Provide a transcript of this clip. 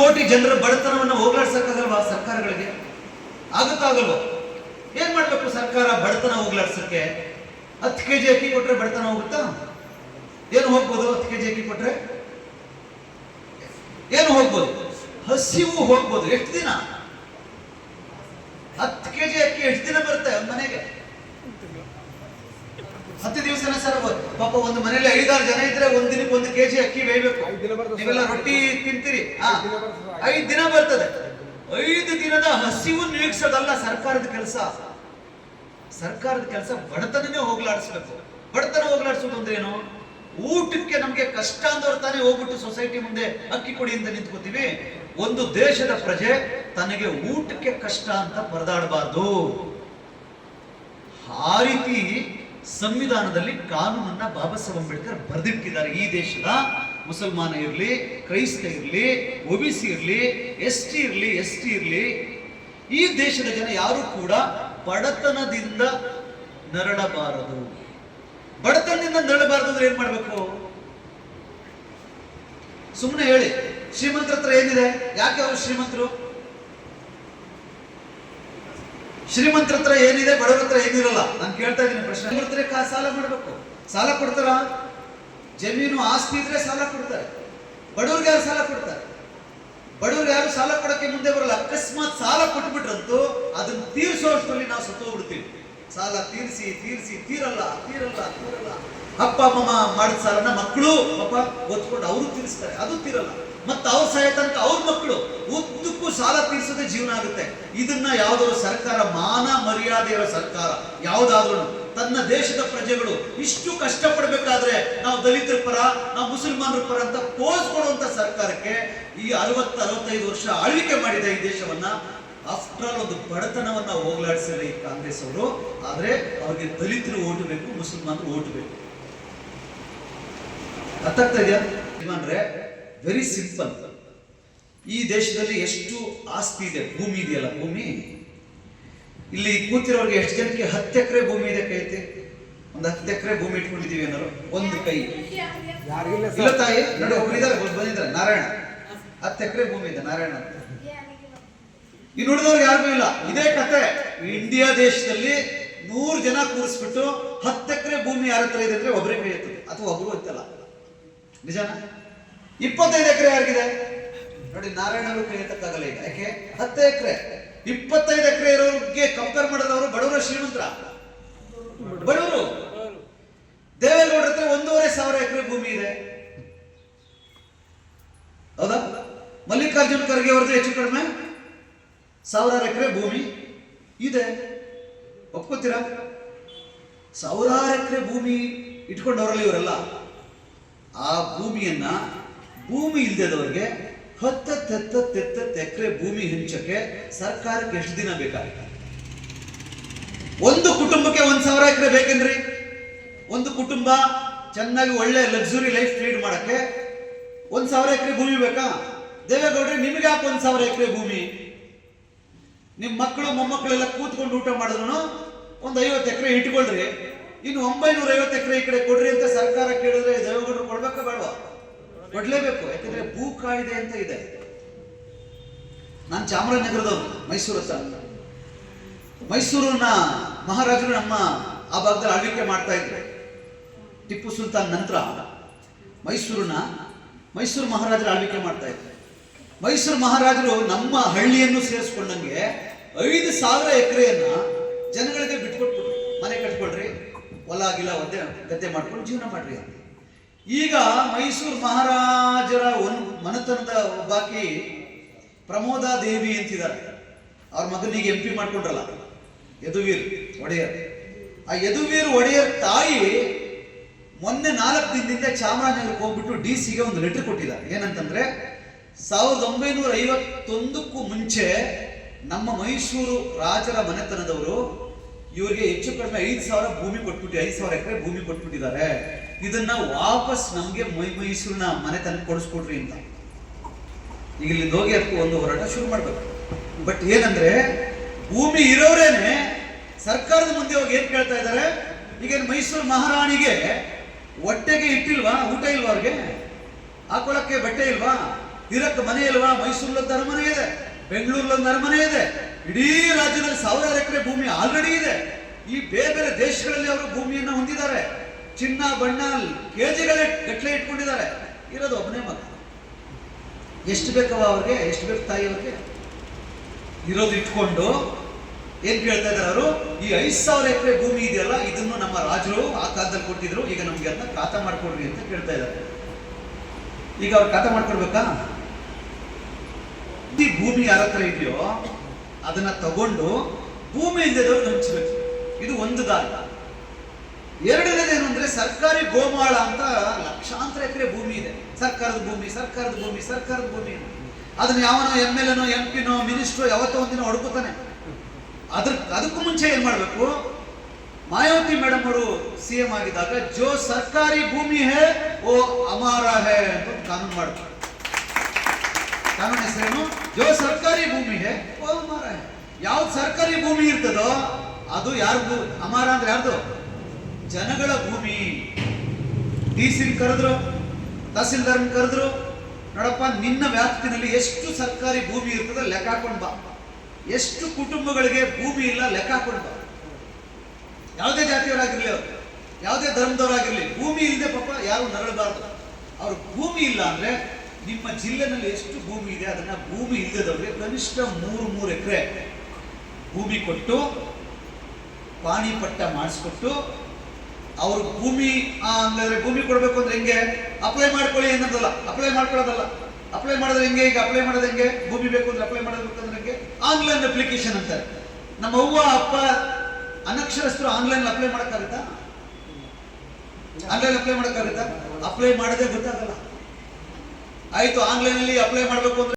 ಕೋಟಿ ಜನರ ಬಡತನವನ್ನು ಹೋಗ್ಲಾಡ್ಸಕ್ಕಾಗಲ್ವಾ ಸರ್ಕಾರಗಳಿಗೆ? ಆಗುತ್ತಾಗಲ್ವ? ಏನ್ ಮಾಡ್ಬೇಕು ಸರ್ಕಾರ ಬಡತನ ಹೋಗ್ಲಾಡ್ಸಕ್ಕೆ? 10 kg ಅಕ್ಕಿ ಕೊಟ್ರೆ ಬಡತನ ಹೋಗುತ್ತಾ? ಏನು ಹೋಗ್ಬೋದು? 10 kg ಅಕ್ಕಿ ಕೊಟ್ರೆ ಏನು ಹೋಗ್ಬೋದು? ಹಸಿವು ಹೋಗ್ಬೋದು. ಎಷ್ಟು ದಿನ? 10 kg ಅಕ್ಕಿ ಎಷ್ಟು ದಿನ ಬರುತ್ತೆ ಒಂದ್ ಮನೆಗೆ? 10 ದಿವಸನ ಸರ್. ಪಾಪ ಒಂದು ಮನೆಯಲ್ಲಿ 5-6 ಜನ ಇದ್ರೆ ಒಂದ್ ದಿನಕ್ಕೆ 1 kg ಅಕ್ಕಿ ಬೇಯಬೇಕು. ನೀವೆಲ್ಲ ರೊಟ್ಟಿ ತಿಂತೀರಿ, 5 ದಿನ ಬರ್ತದೆ. 5 ದಿನದ ಹಸಿವು ನೀಗಿಸೋದಲ್ಲ ಸರ್ಕಾರದ ಕೆಲಸ. ಸರ್ಕಾರದ ಕೆಲಸ ಬಡತನನೇ ಹೋಗ್ಲಾಡಿಸ್ಬೇಕು. ಬಡತನ ಹೋಗ್ಲಾಡಿಸೋದು ಅಂದ್ರೆ ಏನು? ಊಟಕ್ಕೆ ನಮ್ಗೆ ಕಷ್ಟ ಅಂದವ್ರು ತಾನೇ ಹೋಗ್ಬಿಟ್ಟು ಸೊಸೈಟಿ ಮುಂದೆ ಅಕ್ಕಿ ಕೊಡಿ ಅಂತ ನಿಂತ್ಕೋತೀವಿ. ಒಂದು ದೇಶದ ಪ್ರಜೆ ತನಗೆ ಊಟಕ್ಕೆ ಕಷ್ಟ ಅಂತ ಪರದಾಡಬಾರ್ದು. ಆ ರೀತಿ ಸಂವಿಧಾನದಲ್ಲಿ ಕಾನೂನನ್ನ ಬಾಬಾ ಸಾಹೇಬ್ ಅಂಬೇಡ್ಕರ್ ಬರೆದಿಟ್ಟಿದ್ದಾರೆ. ಈ ದೇಶದ ಮುಸಲ್ಮಾನ ಇರಲಿ, ಕ್ರೈಸ್ತ ಇರಲಿ, OBC ಇರಲಿ, ST ಇರಲಿ, ST ಇರಲಿ, ಈ ದೇಶದ ಜನ ಯಾರು ಕೂಡ ಬಡತನದಿಂದ ನರಳಬಾರದು. ಬಡತನದಿಂದ ನರಳಬಾರದು ಅಂದ್ರೆ ಏನ್ ಮಾಡ್ಬೇಕು? ಸುಮ್ಮನೆ ಹೇಳಿ. ಶ್ರೀಮಂತರ ಹತ್ರ ಏನಿದೆ? ಯಾಕೆ ಅವರು ಶ್ರೀಮಂತರು? ಶ್ರೀಮಂತರ ಹತ್ರ ಏನಿದೆ, ಬಡವರ ಹತ್ರ ಏನಿರಲ್ಲ? ನಾನು ಕೇಳ್ತಾ ಇದ್ದೀನಿ ಪ್ರಶ್ನೆ. ಶ್ರೀಮಂತರೇ ಸಾಲ ಮಾಡಬೇಕು. ಸಾಲ ಕೊಡ್ತಾರ? ಜಮೀನು ಆಸ್ತಿ ಇದ್ರೆ ಸಾಲ ಕೊಡ್ತಾರೆ. ಬಡವ್ರಿಗೆ ಯಾರು ಸಾಲ ಕೊಡ್ತಾರೆ? ಬಡವ್ರು ಯಾರು ಸಾಲ ಕೊಡಕ್ಕೆ ಮುಂದೆ ಬರಲ್ಲ. ಅಕಸ್ಮಾತ್ ಸಾಲ ಕೊಟ್ಬಿಟ್ರಂತೂ ಅದನ್ನ ತೀರಿಸೋಷ್ಟರಲ್ಲಿ ನಾವು ಸತ್ತೋಗ್ಬಿಡ್ತೀವಿ. ಸಾಲ ತೀರಿಸಿ ತೀರಿಸಿ ತೀರಲ್ಲ ತೀರಲ್ಲ ತೀರಲ್ಲ. ಅಪ್ಪ ಅಮ್ಮ ಮಾಡಿದ ಸಾಲನ ಮಕ್ಕಳು ಪಾಪ ಒತ್ಕೊಂಡು ಅವರು ತೀರಿಸ್ತಾರೆ, ಅದು ತೀರಲ್ಲ. ಮತ್ತೆ ಅವ್ರ ಸಹಾಯ ತನಕ ಅವ್ರ ಮಕ್ಕಳು ಉದ್ದಕ್ಕೂ ಸಾಲ ತೀರಿಸೋದೇ ಜೀವನ ಆಗುತ್ತೆ. ಇದನ್ನ ಯಾವ್ದಾದ್ರು ಸರ್ಕಾರ, ಮಾನ ಮರ್ಯಾದೆ ಇರೋ ಸರ್ಕಾರ ಯಾವ್ದಾದ್ರು, ತನ್ನ ದೇಶದ ಪ್ರಜೆಗಳು ಇಷ್ಟು ಕಷ್ಟಪಡ್ಬೇಕಾದ್ರೆ ನಾವು ದಲಿತರ ಪರ, ನಾವು ಮುಸಲ್ಮಾನರ ಪರ ಅಂತ ಪೋಸ್ ಕೊಡುವಂತ ಸರ್ಕಾರಕ್ಕೆ ಈ 60-65 ವರ್ಷ ಆಳ್ವಿಕೆ ಮಾಡಿದೆ ಈ ದೇಶವನ್ನ. ಆಫ್ಟರ್ ಆಲ್ ಒಂದು ಬಡತನವನ್ನ ಹೋಗ್ಲಾಡಿಸಿಲ್ಲ ಈ ಕಾಂಗ್ರೆಸ್ ಅವರು. ಆದ್ರೆ ಅವ್ರಿಗೆ ದಲಿತರು ಓಟು ಬೇಕು, ಮುಸಲ್ಮಾನರು ಓಟು ಬೇಕು. ಅರ್ಥ ಆಗ್ತಾ ಇದೆಯಾ? ಅಂದ್ರೆ ವೆರಿ ಸಿಂಪಲ್. ಈ ದೇಶದಲ್ಲಿ ಎಷ್ಟು ಆಸ್ತಿ ಇದೆ, ಭೂಮಿ ಇದೆಯಲ್ಲ, ಭೂಮಿ ಇಲ್ಲಿ ಕೂತಿರೋರಿಗೆ ಎಷ್ಟು ಜನಕ್ಕೆ 10 ಎಕರೆ ಭೂಮಿ ಇದೆ? ಕೈ ಐತೆ? ಒಂದು 10 ಎಕರೆ ಭೂಮಿ ಇಟ್ಕೊಂಡಿದೀವಿ ಏನಾರು? ಒಂದು ಕೈ ಇಲ್ಲ ತಾಯಿ. ನೋಡಿ ಒಬ್ಬರಿದ್ದಾರೆ, ಬಂದಿದ್ದಾರೆ, ನಾರಾಯಣ. 10 ಎಕರೆ ಭೂಮಿ ಇದೆ ನಾರಾಯಣ ಅಂತ. ಇನ್ನು ಉಳಿದವ್ರಿಗೆ ಯಾರಿಗೂ ಇಲ್ಲ. ಇದೇ ಕತೆ. ಇಂಡಿಯಾ ದೇಶದಲ್ಲಿ 100 ಜನ ಕೂರಿಸ್ಬಿಟ್ಟು 10 ಎಕರೆ ಭೂಮಿ ಯಾರ ಹತ್ರ ಇದೆ ಅಂದ್ರೆ ಒಬ್ಬರೇ ಕೈ ಎತ್ತದೆ, ಅಥವಾ ಒಬ್ರು ಎತ್ತಲ್ಲ. ನಿಜಾನ? 25 ಎಕರೆ ಯಾರಿಗಿದೆ ನೋಡಿ? ನಾರಾಯಣರು ಕೈ ಎತ್ತಕ್ಕಾಗಲ್ಲ ಈಗ. ಯಾಕೆ? 10 ಎಕರೆ. 25 ಎಕರೆ ಇರೋರಿಗೆ ಕಂಪೇರ್ ಮಾಡಿದವರು ಬಡವರ ಶ್ರೀಮಂತರ? ಬಡವರು. ದೇವೇಗೌಡರ ಹತ್ರ 1,500 ಎಕರೆ ಭೂಮಿ ಇದೆ, ಹೌದಾ? ಮಲ್ಲಿಕಾರ್ಜುನ ಖರ್ಗೆ ಅವ್ರದ್ದು ಹೆಚ್ಚು ಕಡಿಮೆ 1000 ಎಕರೆ ಭೂಮಿ ಇದೆ. ಒಪ್ಕೋತೀರಾ? 1000 ಎಕರೆ ಭೂಮಿ ಇಟ್ಕೊಂಡವರಲ್ಲಿ ಇವರೆಲ್ಲ. ಆ ಭೂಮಿಯನ್ನ ಭೂಮಿ ಇಲ್ದೇದವ್ರಿಗೆ 10 ಎಕರೆ ಭೂಮಿ ಹಂಚಕ್ಕೆ ಸರ್ಕಾರಕ್ಕೆ ಎಷ್ಟು ದಿನ ಬೇಕಾಗುತ್ತೆ? ಒಂದು ಕುಟುಂಬಕ್ಕೆ 1,000 ಎಕರೆ ಬೇಕೇನ್ರಿ? ಒಂದು ಕುಟುಂಬ ಚೆನ್ನಾಗಿ ಒಳ್ಳೆ ಲಕ್ಸುರಿ ಲೈಫ್ ಲೀಡ್ ಮಾಡಕ್ಕೆ 1,000 ಎಕರೆ ಭೂಮಿ ಬೇಕಾ? ದೇವೇಗೌಡ್ರೆ, ನಿಮ್ಗೆ ಯಾಕೆ 1,000 ಎಕರೆ ಭೂಮಿ? ನಿಮ್ ಮಕ್ಕಳು ಮೊಮ್ಮಕ್ಕಳೆಲ್ಲ ಕೂತ್ಕೊಂಡು ಊಟ ಮಾಡಿದ್ರು ಒಂದು 50 ಎಕರೆ ಇಟ್ಕೊಳ್ರಿ, ಇನ್ನು 950 ಎಕರೆ ಈ ಕಡೆ ಕೊಡ್ರಿ ಅಂತ ಸರ್ಕಾರ ಕೇಳಿದ್ರೆ ದೇವೇಗೌಡರು ಕೊಡ್ಬೇಕಾ ಬೇಡವಾ? ಕೊಡ್ಲೇಬೇಕು. ಯಾಕಂದ್ರೆ ಭೂ ಕಾಯ್ದೆ ಅಂತ ಇದೆ. ನಾನು ಚಾಮರಾಜನಗರದವನು, ಮೈಸೂರು ಹತ್ರ. ಮೈಸೂರಿನ ಮಹಾರಾಜರು ನಮ್ಮ ಆ ಭಾಗದಲ್ಲಿ ಆಳ್ವಿಕೆ ಮಾಡ್ತಾ ಇದ್ರು. ಟಿಪ್ಪು ಸುಲ್ತಾನ್ ನಂತರ ಮೈಸೂರು ಮಹಾರಾಜರು ಆಳ್ವಿಕೆ ಮಾಡ್ತಾ ಇದ್ರು. ಮೈಸೂರು ಮಹಾರಾಜರು ನಮ್ಮ ಹಳ್ಳಿಯನ್ನು ಸೇರಿಸ್ಕೊಂಡಂಗೆ 5,000 ಎಕರೆಯನ್ನ ಜನಗಳಿಗೆ ಬಿಟ್ಕೊಟ್ಬಿಟ್ರು. ಮನೆ ಕಟ್ಕೊಳ್ರಿ, ಹೊಲ ಗಿಲ ಗದ್ದೆ ಮಾಡ್ಕೊಂಡು ಜೀವನ ಮಾಡ್ರಿ. ಈಗ ಮೈಸೂರು ಮಹಾರಾಜರ ಮನೆತನದ ಬಾಕಿ ಪ್ರಮೋದಾ ದೇವಿ ಅಂತಿದ್ದಾರೆ. ಅವ್ರ ಮಗನಿಗೆ MP ಮಾಡ್ಕೊಂಡ್ರಲ್ಲ, ಯದುವೀರ್ ಒಡೆಯರ್. ಆ ಯದುವೀರ್ ಒಡೆಯರ್ ತಾಯಿ ಮೊನ್ನೆ 4 ದಿನದಿಂದ ಚಾಮರಾಜನಗರಕ್ಕೆ ಹೋಗ್ಬಿಟ್ಟು DC-ಗೆ ಒಂದು ಲೆಟರ್ ಕೊಟ್ಟಿದ್ದಾರೆ. ಏನಂತಂದ್ರೆ 1951ಕ್ಕೂ ಮುಂಚೆ ನಮ್ಮ ಮೈಸೂರು ರಾಜರ ಮನೆತನದವರು ಇವರಿಗೆ ಹೆಚ್ಚು ಕಡಿಮೆ 5,000 ಭೂಮಿ ಕೊಟ್ಬಿಟ್ಟು 5,000 ಎಕರೆ ಭೂಮಿ ಕೊಟ್ಬಿಟ್ಟಿದ್ದಾರೆ. ಇದನ್ನ ವಾಪಸ್ ನಮ್ಗೆ ಮೈಸೂರಿನ ಮನೆತನ ಕೊಡಿಸ್ಕೊಡ್ರಿ ಅಂತ. ಈಗ ಇಲ್ಲಿ ಹೋಗಿ ಅದಕ್ಕೆ ಒಂದು ಹೋರಾಟ ಶುರು ಮಾಡ್ಬೇಕು. ಬಟ್ ಏನಂದ್ರೆ ಭೂಮಿ ಇರೋರೇನೆ ಸರ್ಕಾರದ ಮುಂದೆ ಹೋಗಿ ಏನ್ ಕೇಳ್ತಾ ಇದ್ದಾರೆ? ಈಗ ಮೈಸೂರು ಮಹಾರಾಣಿಗೆ ಹೊಟ್ಟೆಗೆ ಇಟ್ಟಿಲ್ವಾ? ಊಟ ಇಲ್ವಾ? ಅವ್ರಿಗೆ ಹಾಕೊಳ್ಳಕ್ಕೆ ಬಟ್ಟೆ ಇಲ್ವಾ? ಇರಕ್ಕೆ ಮನೆ ಇಲ್ವಾ? ಮೈಸೂರಲ್ಲೊಂದು ಅರಮನೆ ಇದೆ, ಬೆಂಗಳೂರಲ್ಲೊಂದು ಅರಮನೆ ಇದೆ, ಇಡೀ ರಾಜ್ಯದಲ್ಲಿ ಸಾವಿರಾರು ಎಕರೆ ಭೂಮಿ ಆಲ್ರೆಡಿ ಇದೆ. ಈ ಬೇರೆ ಬೇರೆ ದೇಶಗಳಲ್ಲಿ ಅವರು ಭೂಮಿಯನ್ನು ಹೊಂದಿದ್ದಾರೆ, ಚಿನ್ನ ಬಣ್ಣ ಕೆಜಿಗಳ ಗಟ್ಟಲೆ ಇಟ್ಕೊಂಡಿದ್ದಾರೆ. ಇರೋದು ಒಬ್ಬನೇ ಮಗ. ಎಷ್ಟು ಬೇಕವ ಅವ್ರಿಗೆ? ಎಷ್ಟು ಬೇಕು ತಾಯಿಯವ್ರಿಗೆ? ಇರೋದು ಇಟ್ಕೊಂಡು ಏನ್ ಕೇಳ್ತಾ ಇದ್ದಾರೆ ಅವರು? ಈ 5,000 ಎಕರೆ ಭೂಮಿ ಇದೆಯಲ್ಲ, ಇದನ್ನು ನಮ್ಮ ರಾಜರು ಆ ಕಾಲದಲ್ಲಿ ಕೊಟ್ಟಿದ್ರು, ಈಗ ನಮ್ಗೆ ಅದನ್ನ ಖಾತಾ ಮಾಡ್ಕೊಡ್ರಿ ಅಂತ ಕೇಳ್ತಾ ಇದ್ದಾರೆ. ಈಗ ಅವ್ರು ಖಾತಾ ಮಾಡ್ಕೊಡ್ಬೇಕಾ? ಈ ಭೂಮಿ ಯಾರ ಹತ್ರ ಇದೆಯೋ ಅದನ್ನ ತಗೊಂಡು ಭೂಮಿ ಇಲ್ಲದವ್ರು ಹಂಚಬೇಕು. ಇದು ಒಂದು ದಾರಿ. ಎರಡನೇದೇನು ಅಂದ್ರೆ ಸರ್ಕಾರಿ ಗೋಮಾಳ ಅಂತ ಲಕ್ಷಾಂತರ ಎಕರೆ ಭೂಮಿ ಇದೆ. ಸರ್ಕಾರದ ಭೂಮಿ, ಸರ್ಕಾರದ ಭೂಮಿ, ಸರ್ಕಾರದ ಭೂಮಿ. ಅದನ್ನ ಯಾವನೋ ಎಮ್.ಎಲ್.ಎ ನೋ, ಎಂ.ಪಿ.ನೋ, ಮಿನಿಸ್ಟ್ರೋ ಯಾವತ್ತೋ ಒಂದಿನ ಹೊಡ್ಕೋತಾನೆ. ಅದಕ್ಕೂ ಮುಂಚೆ ಏನ್ ಮಾಡ್ಬೇಕು? ಮಾಯಾವತಿ ಮೇಡಮ್ ಅವರು CM ಆಗಿದ್ದಾಗ ಜೋ ಸರ್ಕಾರಿ ಭೂಮಿ ಹೇ ಓ ಅಮಾರ ಹೇ ಅಂತ ಕಾನೂನು ಮಾಡ್ತಾರೆ. ಕಾನೂನು ಹೆಸರೇನು? ಜೋ ಸರ್ಕಾರಿ ಭೂಮಿ ಹೇ ಓ ಅಮಾರ ಹೇ. ಯಾವ್ದು ಸರ್ಕಾರಿ ಭೂಮಿ ಇರ್ತದೋ ಅದು ಯಾರ್ದು? ಅಮಾರ ಅಂದ್ರೆ ಯಾರ್ದು? ಜನಗಳ ಭೂಮಿ. DC ಕರೆದ್ರು, ತಹಸೀಲ್ದಾರ್ ಕರೆದ್ರು, ನೋಡಪ್ಪ ನಿನ್ನ ವ್ಯಾಪ್ತಿನಲ್ಲಿ ಎಷ್ಟು ಸರ್ಕಾರಿ ಭೂಮಿ ಇರ್ತದೆ ಲೆಕ್ಕ ಹಾಕೊಂಡ್ ಬಾ, ಎಷ್ಟು ಕುಟುಂಬಗಳಿಗೆ ಭೂಮಿ ಇಲ್ಲ ಲೆಕ್ಕ ಹಾಕೊಂಡ್ ಬಾ. ಯಾವುದೇ ಜಾತಿಯವರಾಗಿರ್ಲಿ, ಅವರು ಯಾವುದೇ ಧರ್ಮದವರಾಗಿರ್ಲಿ, ಭೂಮಿ ಇಲ್ಲದೆ ಪಾಪ ಯಾರು ನರಳಬಾರ್ದು. ಅವ್ರ ಭೂಮಿ ಇಲ್ಲ ಅಂದ್ರೆ ನಿಮ್ಮ ಜಿಲ್ಲೆನಲ್ಲಿ ಎಷ್ಟು ಭೂಮಿ ಇದೆ ಅದನ್ನ ಭೂಮಿ ಇಲ್ಲದವ್ರಿಗೆ ಕನಿಷ್ಠ 3 ಎಕರೆ ಭೂಮಿ ಕೊಟ್ಟು ಪಾಣಿ ಪಟ್ಟ ಮಾಡಿಸ್ಕೊಟ್ಟು ಅವ್ರ ಭೂಮಿ ಹಂಗಾದ್ರೆ ಭೂಮಿ ಕೊಡ್ಬೇಕು ಅಂದ್ರೆ ಹೆಂಗೆ? ಅಪ್ಲೈ ಮಾಡ್ಕೊಳ್ಳಿ ಅನ್ನೋದಲ್ಲ, ಅಪ್ಲೈ ಮಾಡ್ಕೊಳ್ಳೋದಲ್ಲ. ಅಪ್ಲೈ ಮಾಡಿದ್ರೆ ಹೆಂಗೆ? ಈಗ ಅಪ್ಲೈ ಮಾಡೋದು ಹೆಂಗೆ? ಭೂಮಿ ಬೇಕು ಅಂದ್ರೆ ಅಪ್ಲೈ ಮಾಡೋದು ಹೆಂಗೆ? ಆನ್ಲೈನ್ ಅಪ್ಲಿಕೇಶನ್ ಅಂತಾರೆ. ನಮ್ಮ ಅವ್ವ ಅಪ್ಪ ಅನಕ್ಷರಸ್ಥರು ಆನ್ಲೈನ್ ಅಪ್ಲೈ ಮಾಡಕ್ಕಾಗುತ್ತಾ? ಆನ್ಲೈನ್ ಅಪ್ಲೈ ಮಾಡಕ್ಕಾಗುತ್ತಾ? ಅಪ್ಲೈ ಮಾಡದೆ ಗೊತ್ತಾಗಲ್ಲ. ಆಯ್ತು, ಆನ್ಲೈನ್ ಅಲ್ಲಿ ಅಪ್ಲೈ ಮಾಡ್ಬೇಕು ಅಂದ್ರೆ